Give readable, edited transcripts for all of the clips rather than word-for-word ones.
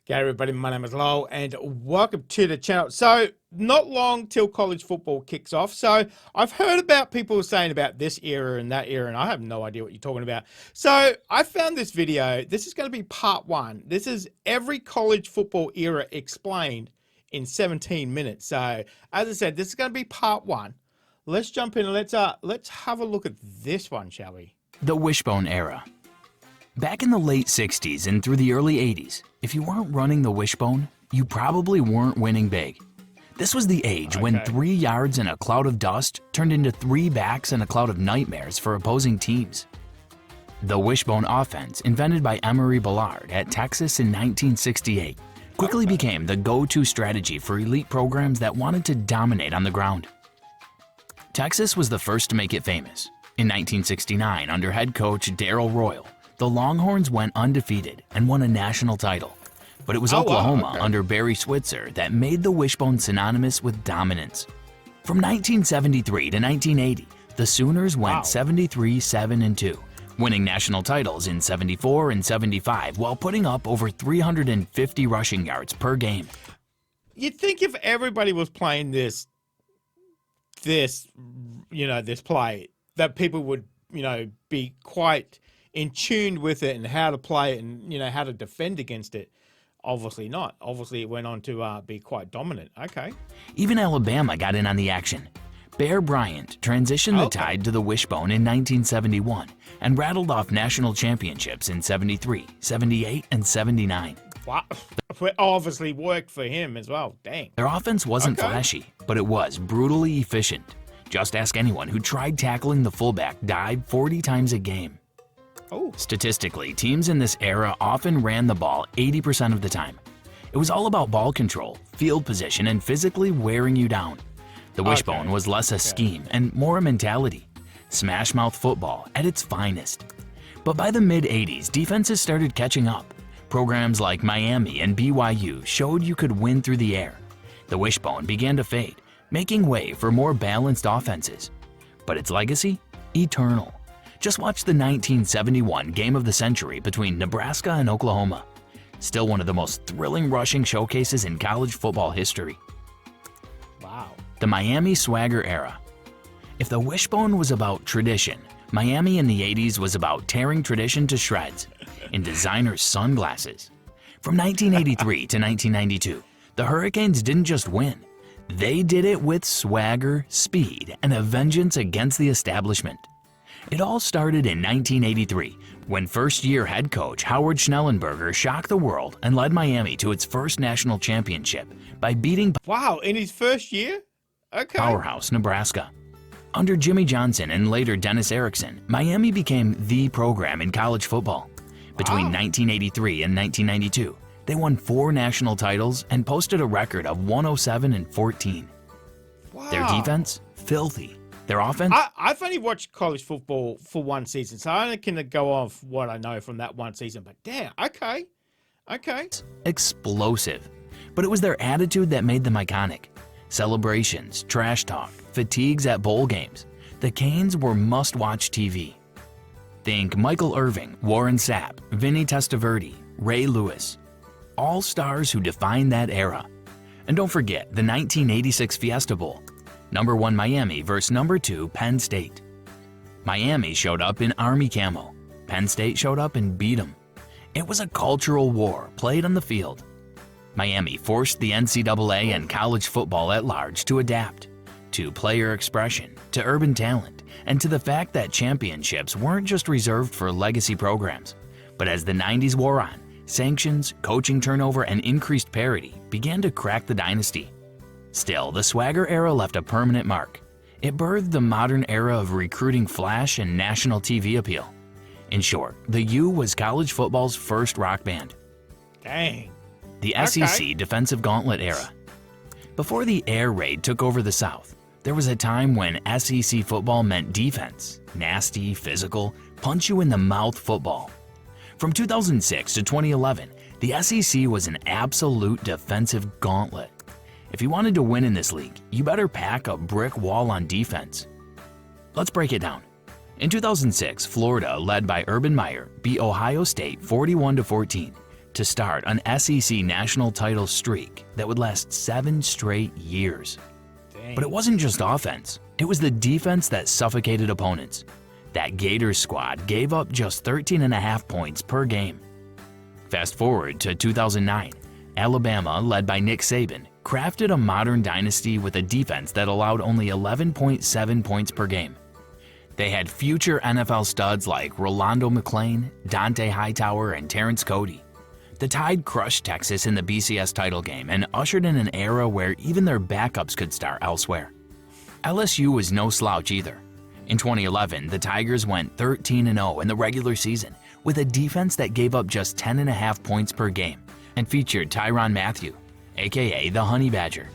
G'day everybody, my name is Lowell and welcome to the channel. So not long till college football kicks off. So I've heard about people saying about this era and that era and I have no idea what you're talking about. So I found this video. This is going to be part one. This is every college football era explained in 17 minutes. So as I said, this is going to be part one. Let's jump in and let's have a look at this one, shall we? The Wishbone Era. Back in the late 60s and through the early 80s, if you weren't running the wishbone, you probably weren't winning big. This was the age when 3 yards and a cloud of dust turned into 3 backs and a cloud of nightmares for opposing teams. The wishbone offense, invented by Emory Bellard at Texas in 1968, quickly became the go-to strategy for elite programs that wanted to dominate on the ground. Texas was the first to make it famous. In 1969, under head coach Darrell Royal, the Longhorns went undefeated and won a national title. But it was Oklahoma under Barry Switzer that made the wishbone synonymous with dominance. From 1973 to 1980, the Sooners went 73-7-2, winning national titles in 74 and 75 while putting up over 350 rushing yards per game. You'd think if everybody was playing this play, that people would, be quite in tune with it and how to play it and, how to defend against it. Obviously not. Obviously it went on to be quite dominant. Okay. Even Alabama got in on the action. Bear Bryant transitioned the tide to the wishbone in 1971 and rattled off national championships in 73, 78, and 79. Wow. It obviously worked for him as well. Dang. Their offense wasn't flashy, but it was brutally efficient. Just ask anyone who tried tackling the fullback dive 40 times a game. Statistically, teams in this era often ran the ball 80% of the time. It was all about ball control, field position, and physically wearing you down. The wishbone was less a scheme and more a mentality. Smash mouth football at its finest. But by the mid-80s, defenses started catching up. Programs like Miami and BYU showed you could win through the air. The wishbone began to fade, making way for more balanced offenses. But its legacy? Eternal. Just watch the 1971 Game of the Century between Nebraska and Oklahoma. Still one of the most thrilling rushing showcases in college football history. Wow. The Miami Swagger Era. If the wishbone was about tradition, Miami in the 80s was about tearing tradition to shreds in designer sunglasses. From 1983 to 1992, the Hurricanes didn't just win. They did it with swagger, speed, and a vengeance against the establishment. It all started in 1983 when first-year head coach Howard Schnellenberger shocked the world and led Miami to its first national championship by beating in his first year? Powerhouse, Nebraska. Under Jimmy Johnson and later Dennis Erickson, Miami became the program in college football. Between 1983 and 1992, they won 4 national titles and posted a record of 107-14. Their defense? Filthy. Their offense? I've only watched college football for one season, so I only can go off what I know from that one season. But damn, okay. Explosive. But it was their attitude that made them iconic. Celebrations, trash talk, fatigues at bowl games. The Canes were must-watch TV. Think Michael Irving, Warren Sapp, Vinny Testaverde, Ray Lewis. All stars who defined that era. And don't forget the 1986 Fiesta Bowl. Number 1 Miami versus number 2 Penn State. Miami showed up in Army camo. Penn State showed up and beat them. It was a cultural war played on the field. Miami forced the NCAA and college football at large to adapt. To player expression, to urban talent, and to the fact that championships weren't just reserved for legacy programs. But as the 90s wore on, sanctions, coaching turnover, and increased parity began to crack the dynasty. Still, the Swagger Era left a permanent mark. It birthed the modern era of recruiting flash and national TV appeal. In short, the U was college football's first rock band. Dang. The SEC Defensive Gauntlet Era. Before the air raid took over the South, there was a time when SEC football meant defense, nasty, physical, punch-you-in-the-mouth football. From 2006 to 2011, the SEC was an absolute defensive gauntlet. If you wanted to win in this league, you better pack a brick wall on defense. Let's break it down. In 2006, Florida, led by Urban Meyer, beat Ohio State 41-14 to start an SEC national title streak that would last 7 straight years. Dang. But it wasn't just offense. It was the defense that suffocated opponents. That Gators squad gave up just 13.5 points per game. Fast forward to 2009, Alabama, led by Nick Saban, crafted a modern dynasty with a defense that allowed only 11.7 points per game. They had future NFL studs like Rolando McClain, Dante Hightower, and Terrence Cody. The Tide crushed Texas in the BCS title game and ushered in an era where even their backups could start elsewhere. LSU was no slouch either. In 2011, the Tigers went 13-0 in the regular season with a defense that gave up just 10.5 points per game and featured Tyrann Mathieu, aka the Honey Badger.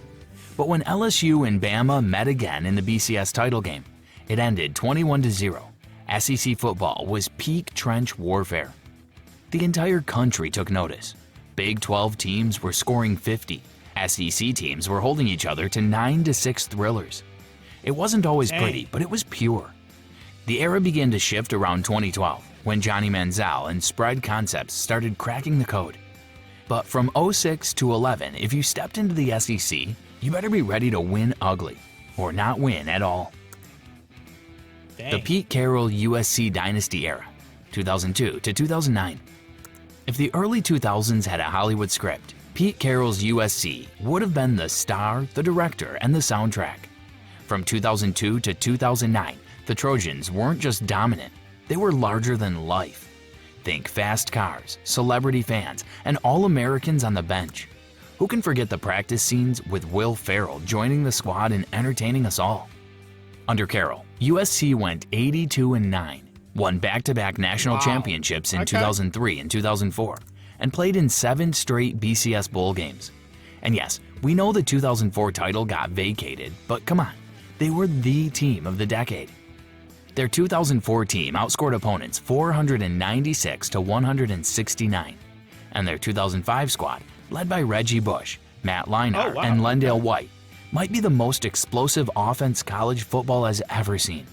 But when LSU and Bama met again in the BCS title game, it ended 21-0. SEC football was peak trench warfare. The entire country took notice. Big 12 teams were scoring 50. SEC teams were holding each other to 9-6 thrillers. It wasn't always pretty, but it was pure. The era began to shift around 2012 when Johnny Manziel and spread concepts started cracking the code. But from 06 to 11, if you stepped into the SEC, you better be ready to win ugly or not win at all. Dang. The Pete Carroll USC Dynasty Era, 2002 to 2009. If the early 2000s had a Hollywood script, Pete Carroll's USC would have been the star, the director, and the soundtrack. From 2002 to 2009, the Trojans weren't just dominant, they were larger than life. Think fast cars, celebrity fans, and All-Americans on the bench. Who can forget the practice scenes with Will Ferrell joining the squad and entertaining us all? Under Carroll, USC went 82-9, won back-to-back national championships in 2003 and 2004, and played in 7 straight BCS bowl games. And yes, we know the 2004 title got vacated, but come on, they were the team of the decade. Their 2004 team outscored opponents 496 to 169, and their 2005 squad, led by Reggie Bush, Matt Leinart, and Lendale White, might be the most explosive offense college football has ever seen.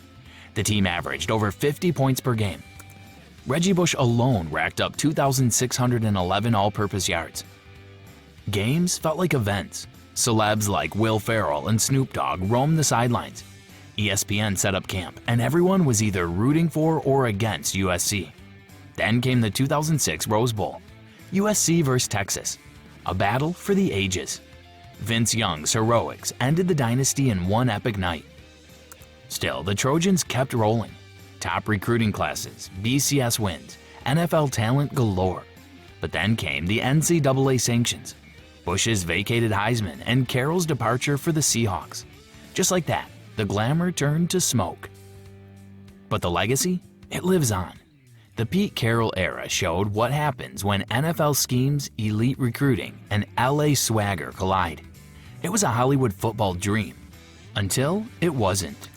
The team averaged over 50 points per game. Reggie Bush alone racked up 2,611 all-purpose yards. Games felt like events. Celebs like Will Ferrell and Snoop Dogg roamed the sidelines. ESPN set up camp, and everyone was either rooting for or against USC. Then came the 2006 Rose Bowl, USC vs. Texas, a battle for the ages. Vince Young's heroics ended the dynasty in one epic night. Still, the Trojans kept rolling. Top recruiting classes, BCS wins, NFL talent galore. But then came the NCAA sanctions, Bush's vacated Heisman, and Carroll's departure for the Seahawks. Just like that, the glamour turned to smoke. But the legacy? It lives on. The Pete Carroll era showed what happens when NFL schemes, elite recruiting, and LA swagger collide. It was a Hollywood football dream, until it wasn't.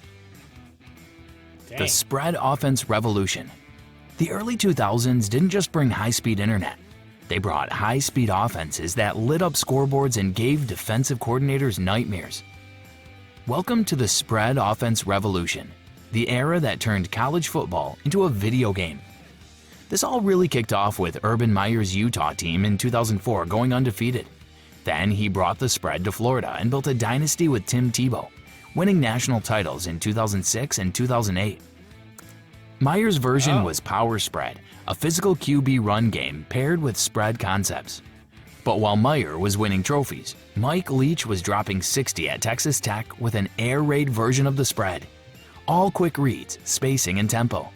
Dang. The spread offense revolution. The early 2000s didn't just bring high-speed internet. They brought high-speed offenses that lit up scoreboards and gave defensive coordinators nightmares. Welcome to the spread offense revolution, the era that turned college football into a video game. This all really kicked off with Urban Meyer's Utah team in 2004 going undefeated. Then he brought the spread to Florida and built a dynasty with Tim Tebow, winning national titles in 2006 and 2008. Meyer's version was power spread, a physical QB run game paired with spread concepts. But while Meyer was winning trophies, Mike Leach was dropping 60 at Texas Tech with an air raid version of the spread. All quick reads, spacing, and tempo.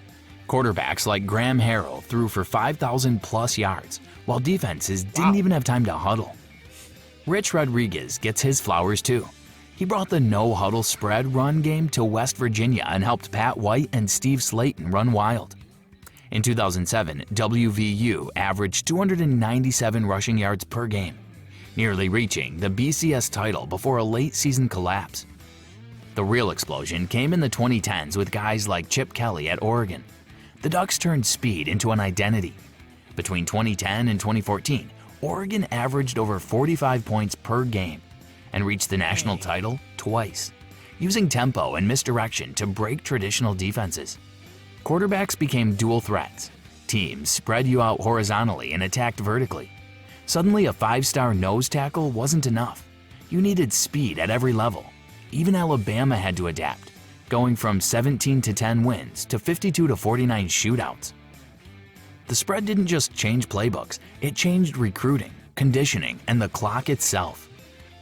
Quarterbacks like Graham Harrell threw for 5,000 plus yards, while defenses didn't even have time to huddle. Rich Rodriguez gets his flowers too. He brought the no-huddle spread run game to West Virginia and helped Pat White and Steve Slayton run wild. In 2007, WVU averaged 297 rushing yards per game, nearly reaching the BCS title before a late-season collapse. The real explosion came in the 2010s with guys like Chip Kelly at Oregon. The Ducks turned speed into an identity. Between 2010 and 2014, Oregon averaged over 45 points per game and reached the national title twice, using tempo and misdirection to break traditional defenses. Quarterbacks became dual threats. Teams spread you out horizontally and attacked vertically. Suddenly, a 5-star nose tackle wasn't enough. You needed speed at every level. Even Alabama had to adapt, going from 17-10 wins to 52-49 shootouts. The spread didn't just change playbooks, it changed recruiting, conditioning, and the clock itself.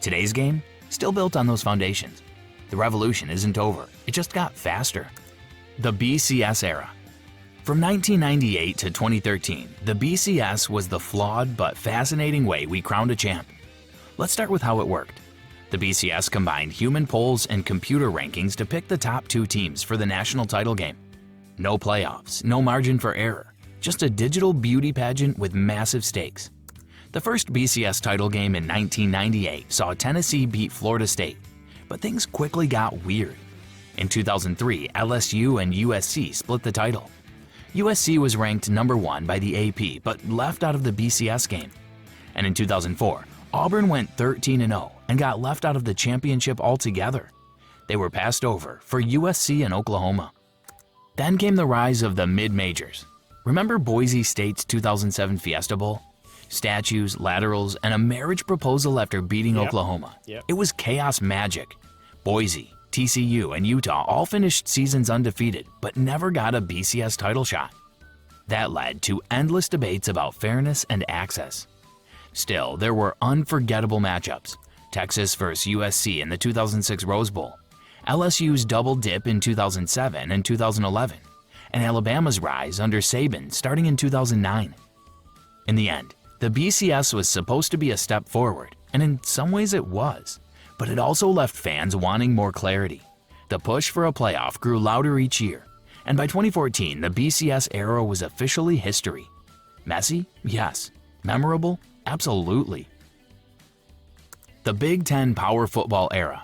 Today's game, still built on those foundations. The revolution isn't over, it just got faster. The BCS Era. From 1998 to 2013, the BCS was the flawed but fascinating way we crowned a champ. Let's start with how it worked. The BCS combined human polls and computer rankings to pick the top 2 teams for the national title game. No playoffs, no margin for error, just a digital beauty pageant with massive stakes. The first BCS title game in 1998 saw Tennessee beat Florida State, but things quickly got weird. In 2003, LSU and USC split the title. USC was ranked number 1 by the AP but left out of the BCS game. And in 2004, Auburn went 13-0 and got left out of the championship altogether. They were passed over for USC and Oklahoma. Then came the rise of the mid-majors. Remember Boise State's 2007 Fiesta Bowl? Statues, laterals, and a marriage proposal after beating Oklahoma. It was chaos magic. Boise, TCU, and Utah all finished seasons undefeated, but never got a BCS title shot. That led to endless debates about fairness and access. Still, there were unforgettable matchups. Texas vs. USC in the 2006 Rose Bowl, LSU's double dip in 2007 and 2011, and Alabama's rise under Saban starting in 2009. In the end, the BCS was supposed to be a step forward, and in some ways it was, but it also left fans wanting more clarity. The push for a playoff grew louder each year, and by 2014, the BCS era was officially history. Messy? Yes. Memorable? Absolutely. The Big Ten Power Football Era.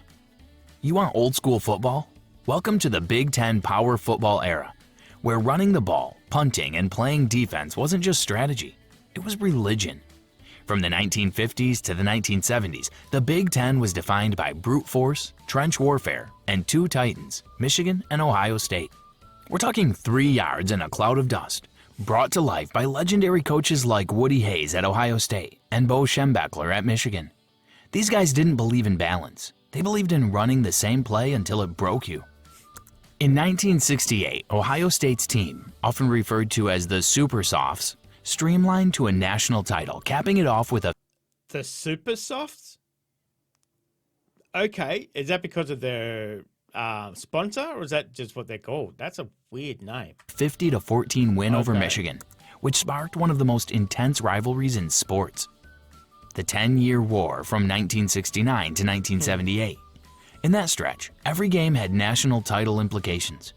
You want old school football? Welcome to the Big Ten Power Football Era, where running the ball, punting, and playing defense wasn't just strategy, it was religion. From the 1950s to the 1970s, the Big Ten was defined by brute force, trench warfare, and 2 titans, Michigan and Ohio State. We're talking 3 yards in a cloud of dust, brought to life by legendary coaches like Woody Hayes at Ohio State and Bo Schembechler at Michigan. These guys didn't believe in balance. They believed in running the same play until it broke you. In 1968, Ohio State's team, often referred to as the Super Softs, streamlined to a national title, capping it off with a The Super Softs? Okay, is that because of their sponsor, or is that just what they're called? That's a weird name. 50-14 win over Michigan, which sparked one of the most intense rivalries in sports. The 10-year war from 1969 to 1978. In that stretch, every game had national title implications.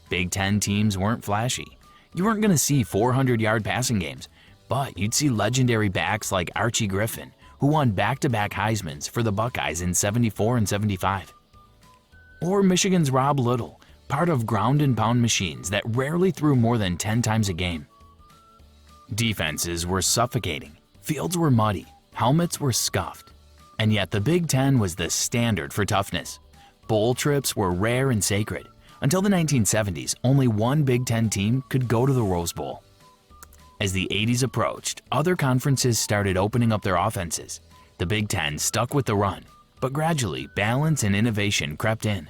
Big Ten teams weren't flashy. You weren't going to see 400-yard passing games, but you'd see legendary backs like Archie Griffin, who won back-to-back Heismans for the Buckeyes in '74 and '75. Or Michigan's Rob Little, part of ground-and-pound machines that rarely threw more than 10 times a game. Defenses were suffocating, fields were muddy, helmets were scuffed. And yet the Big Ten was the standard for toughness. Bowl trips were rare and sacred. Until the 1970s, only one Big Ten team could go to the Rose Bowl. As the 80s approached, other conferences started opening up their offenses. The Big Ten stuck with the run, but gradually balance and innovation crept in.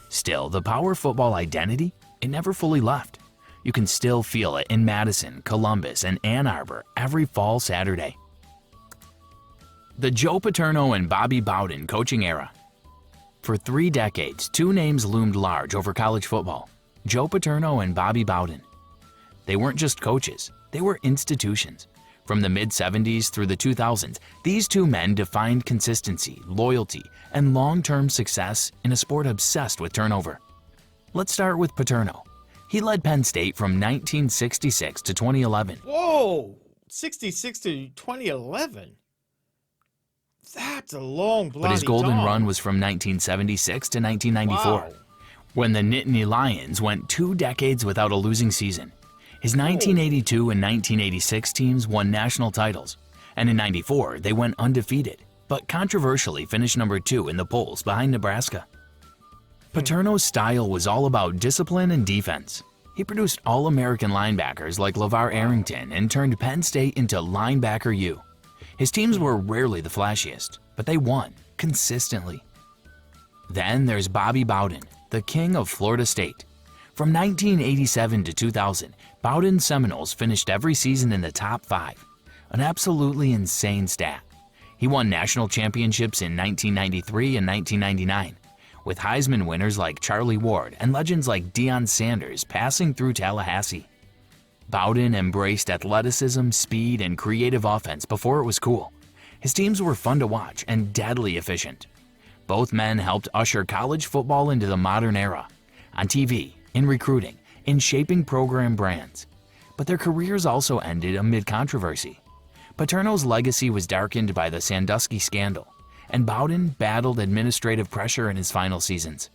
Still, the power football identity, it never fully left. You can still feel it in Madison, Columbus, and Ann Arbor every fall Saturday. The Joe Paterno and Bobby Bowden coaching era. For 3 decades, 2 names loomed large over college football: Joe Paterno and Bobby Bowden. They weren't just coaches, they were institutions. From the mid-70s through the 2000s, these 2 men defined consistency, loyalty, and long-term success in a sport obsessed with turnover. Let's start with Paterno. He led Penn State from 1966 to 2011. Whoa! 66 to 2011? That's a long bloody But his golden time. run was from 1976 to 1994, Wow. when the Nittany Lions went 2 decades without a losing season. His 1982 and 1986 teams won national titles, and in '94 they went undefeated, but controversially finished number 2 in the polls behind Nebraska. Paterno's style was all about discipline and defense. He produced All-American linebackers like LeVar Arrington and turned Penn State into Linebacker U. His teams were rarely the flashiest, but they won consistently. Then there's Bobby Bowden, the king of Florida State. From 1987 to 2000, Bowden's Seminoles finished every season in the top 5, an absolutely insane stat. He won national championships in 1993 and 1999, with Heisman winners like Charlie Ward and legends like Deion Sanders passing through Tallahassee. Bowden embraced athleticism, speed, and creative offense before it was cool. His teams were fun to watch and deadly efficient. Both men helped usher college football into the modern era, on TV, in recruiting, in shaping program brands. But their careers also ended amid controversy. Paterno's legacy was darkened by the Sandusky scandal, and Bowden battled administrative pressure in his final seasons.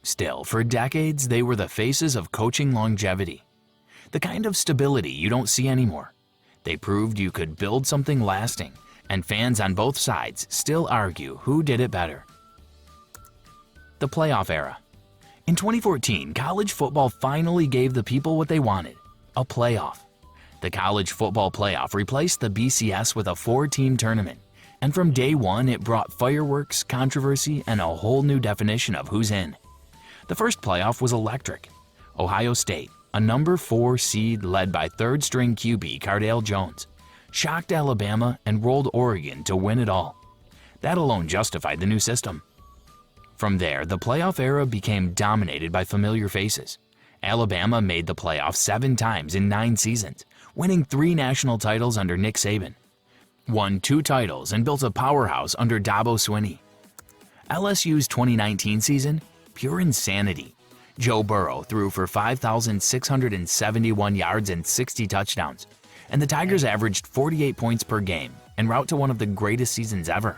Still, for decades, they were the faces of coaching longevity, the kind of stability you don't see anymore. They proved you could build something lasting, and fans on both sides still argue who did it better. The playoff era. In 2014, college football finally gave the people what they wanted, a playoff. The college football playoff replaced the BCS with a 4-team tournament, and from day one it brought fireworks, controversy, and a whole new definition of who's in. The first playoff was electric. Ohio State, a number 4 seed led by third-string QB Cardale Jones, shocked Alabama and rolled Oregon to win it all. That alone justified the new system. From there, the playoff era became dominated by familiar faces. Alabama made the playoffs 7 times in 9 seasons, winning 3 national titles under Nick Saban, won 2 titles and built a powerhouse under Dabo Swinney. LSU's 2019 season, pure insanity. Joe Burrow threw for 5,671 yards and 60 touchdowns, and the Tigers averaged 48 points per game en route to one of the greatest seasons ever.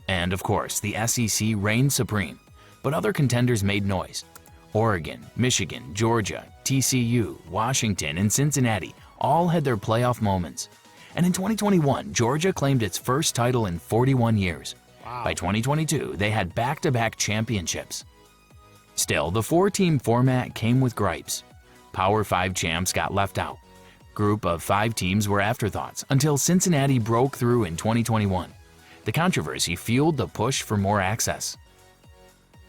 And of course, the SEC reigned supreme, but other contenders made noise. Oregon, Michigan, Georgia, TCU, Washington, and Cincinnati all had their playoff moments. And in 2021, Georgia claimed its first title in 41 years. Wow. By 2022, they had back-to-back championships. Still, the 4-team format came with gripes. Power 5 champs got left out. Group of 5 teams were afterthoughts until Cincinnati broke through in 2021. The controversy fueled the push for more access.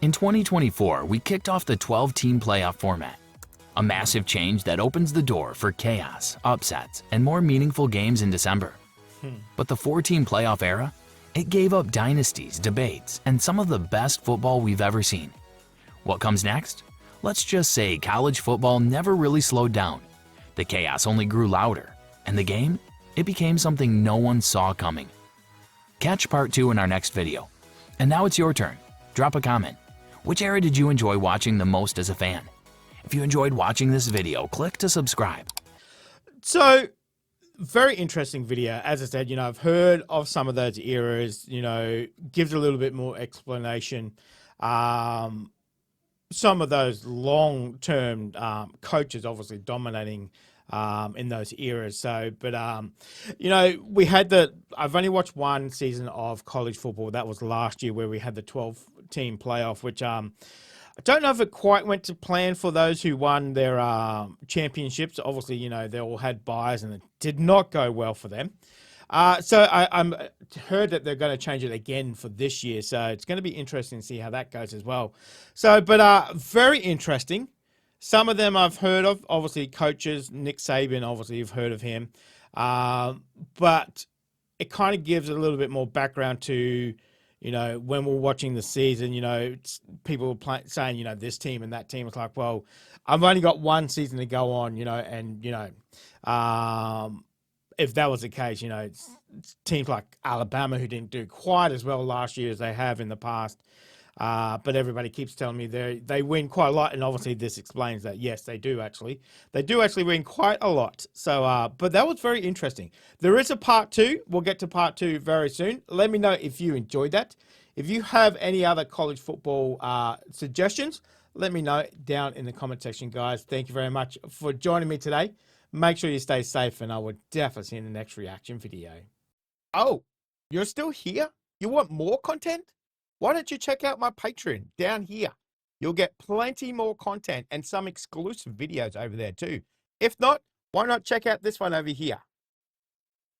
In 2024, we kicked off the 12-team playoff format, a massive change that opens the door for chaos, upsets, and more meaningful games in December. But the 4-team playoff era, it gave up dynasties, debates, and some of the best football we've ever seen. What comes next? Let's just say college football never really slowed down. The chaos only grew louder, and the game, it became something no one saw coming. Catch part 2 in our next video. And now it's your turn. Drop a comment. Which era did you enjoy watching the most as a fan? If you enjoyed watching this video, click to subscribe. So, very interesting video. As I said, I've heard of some of those eras, gives a little bit more explanation. Some of those long-term coaches obviously dominating in those eras. So, but, we had I've only watched one season of college football. That was last year where we had the 12-team playoff, which I don't know if it quite went to plan for those who won their championships. Obviously, they all had buys and it did not go well for them. So I'm heard that they're going to change it again for this year. So it's going to be interesting to see how that goes as well. So, but very interesting. Some of them I've heard of, obviously coaches, Nick Saban, obviously you've heard of him. But it kind of gives a little bit more background to, when we're watching the season, people were saying, this team and that team. It's like, well, I've only got one season to go on, and, if that was the case, it's teams like Alabama who didn't do quite as well last year as they have in the past. But everybody keeps telling me they win quite a lot, and obviously this explains that. Yes, they do actually. They do actually win quite a lot. So, but that was very interesting. There is a part 2. We'll get to part 2 very soon. Let me know if you enjoyed that. If you have any other college football suggestions, let me know down in the comment section, guys. Thank you very much for joining me today. Make sure you stay safe, and I will definitely see you in the next reaction video. Oh, you're still here? You want more content? Why don't you check out my Patreon down here? You'll get plenty more content and some exclusive videos over there too. If not, why not check out this one over here?